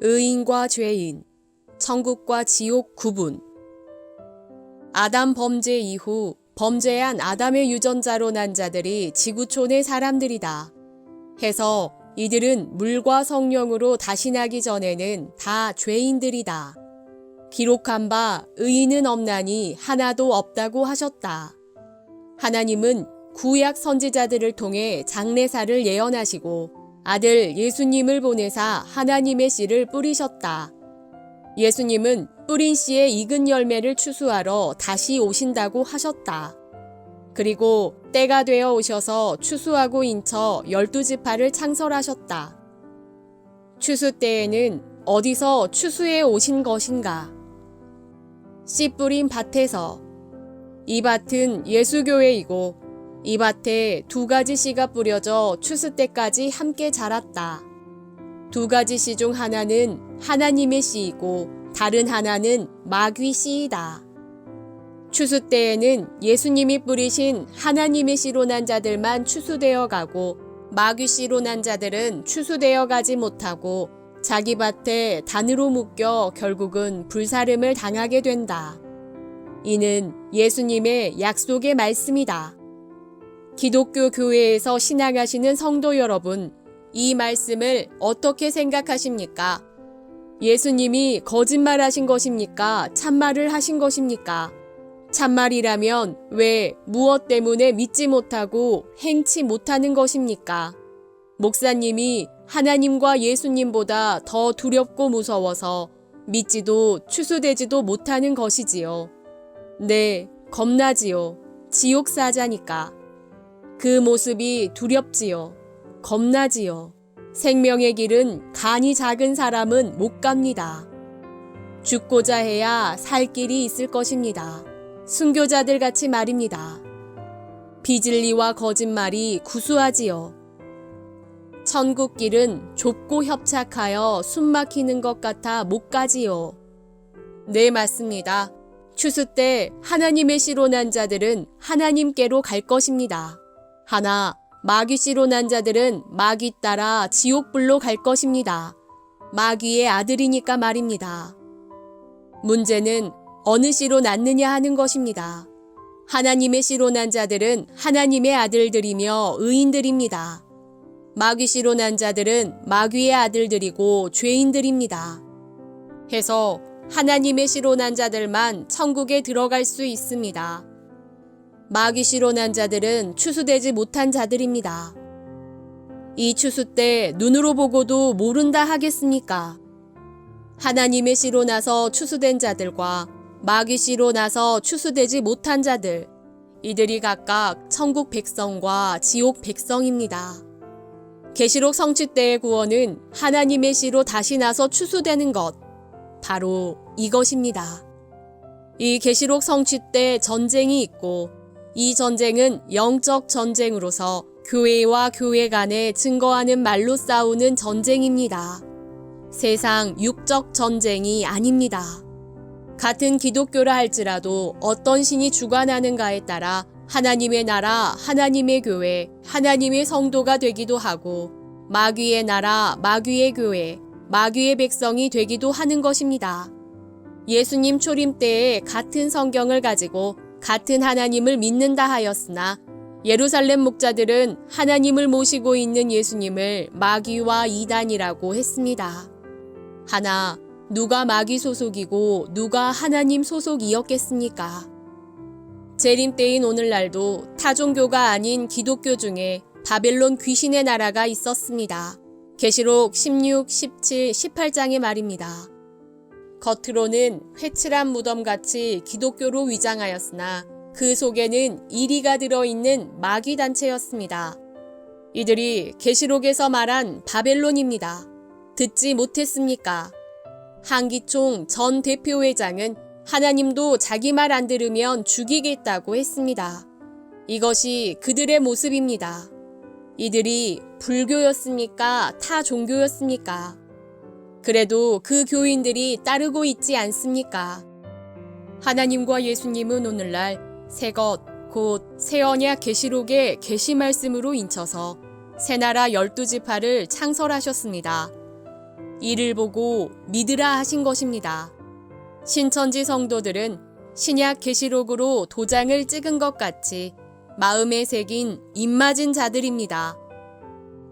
의인과 죄인, 천국과 지옥 구분. 아담 범죄 이후 범죄한 아담의 유전자로 난 자들이 지구촌의 사람들이다. 해서 이들은 물과 성령으로 다시 나기 전에는 다 죄인들이다. 기록한 바 의인은 없나니 하나도 없다고 하셨다. 하나님은 구약 선지자들을 통해 장래사를 예언하시고 아들 예수님을 보내사 하나님의 씨를 뿌리셨다. 예수님은 뿌린 씨의 익은 열매를 추수하러 다시 오신다고 하셨다. 그리고 때가 되어 오셔서 추수하고 인쳐 12지파를 창설하셨다. 추수 때에는 어디서 추수해 오신 것인가? 씨 뿌린 밭에서. 이 밭은 예수교회이고 이 밭에 2가지 씨가 뿌려져 추수 때까지 함께 자랐다. 2가지 씨 중 하나는 하나님의 씨이고 다른 하나는 마귀 씨이다. 추수 때에는 예수님이 뿌리신 하나님의 씨로 난 자들만 추수되어 가고 마귀 씨로 난 자들은 추수되어 가지 못하고 자기 밭에 단으로 묶여 결국은 불사름을 당하게 된다. 이는 예수님의 약속의 말씀이다. 기독교 교회에서 신앙하시는 성도 여러분, 이 말씀을 어떻게 생각하십니까? 예수님이 거짓말하신 것입니까? 참말을 하신 것입니까? 참말이라면 왜 무엇 때문에 믿지 못하고 행치 못하는 것입니까? 목사님이 하나님과 예수님보다 더 두렵고 무서워서 믿지도 추수되지도 못하는 것이지요. 네, 겁나지요. 지옥 사자니까. 그 모습이 두렵지요. 겁나지요. 생명의 길은 간이 작은 사람은 못 갑니다. 죽고자 해야 살 길이 있을 것입니다. 순교자들 같이 말입니다. 비진리와 거짓말이 구수하지요. 천국 길은 좁고 협착하여 숨막히는 것 같아 못 가지요. 네, 맞습니다. 추수 때 하나님의 씨로 난 자들은 하나님께로 갈 것입니다. 하나, 마귀 씨로 난 자들은 마귀 따라 지옥불로 갈 것입니다. 마귀의 아들이니까 말입니다. 문제는 어느 씨로 낳느냐 하는 것입니다. 하나님의 씨로 난 자들은 하나님의 아들들이며 의인들입니다. 마귀 씨로 난 자들은 마귀의 아들들이고 죄인들입니다. 해서 하나님의 씨로 난 자들만 천국에 들어갈 수 있습니다. 마귀 씨로 난 자들은 추수되지 못한 자들입니다. 이 추수 때 눈으로 보고도 모른다 하겠습니까? 하나님의 씨로 나서 추수된 자들과 마귀 씨로 나서 추수되지 못한 자들, 이들이 각각 천국 백성과 지옥 백성입니다. 계시록 성취 때의 구원은 하나님의 씨로 다시 나서 추수되는 것, 바로 이것입니다. 이 계시록 성취 때 전쟁이 있고 이 전쟁은 영적 전쟁으로서 교회와 교회 간에 증거하는 말로 싸우는 전쟁입니다. 세상 육적 전쟁이 아닙니다. 같은 기독교라 할지라도 어떤 신이 주관하는가에 따라 하나님의 나라, 하나님의 교회, 하나님의 성도가 되기도 하고 마귀의 나라, 마귀의 교회, 마귀의 백성이 되기도 하는 것입니다. 예수님 초림 때에 같은 성경을 가지고 같은 하나님을 믿는다 하였으나 예루살렘 목자들은 하나님을 모시고 있는 예수님을 마귀와 이단이라고 했습니다. 하나, 누가 마귀 소속이고 누가 하나님 소속이었겠습니까? 재림 때인 오늘날도 타종교가 아닌 기독교 중에 바벨론 귀신의 나라가 있었습니다. 계시록 16, 17, 18장의 말입니다. 겉으로는 회칠한 무덤같이 기독교로 위장하였으나 그 속에는 이리가 들어있는 마귀 단체였습니다. 이들이 계시록에서 말한 바벨론입니다. 듣지 못했습니까? 한기총 전 대표회장은 하나님도 자기 말 안 들으면 죽이겠다고 했습니다. 이것이 그들의 모습입니다. 이들이 불교였습니까? 타 종교였습니까? 그래도 그 교인들이 따르고 있지 않습니까? 하나님과 예수님은 오늘날 새것 곧 새언약 계시록의 계시 말씀으로 인쳐서 새나라 12지파를 창설하셨습니다. 이를 보고 믿으라 하신 것입니다. 신천지 성도들은 신약 계시록으로 도장을 찍은 것 같이 마음에 새긴 입맞은 자들입니다.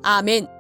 아멘.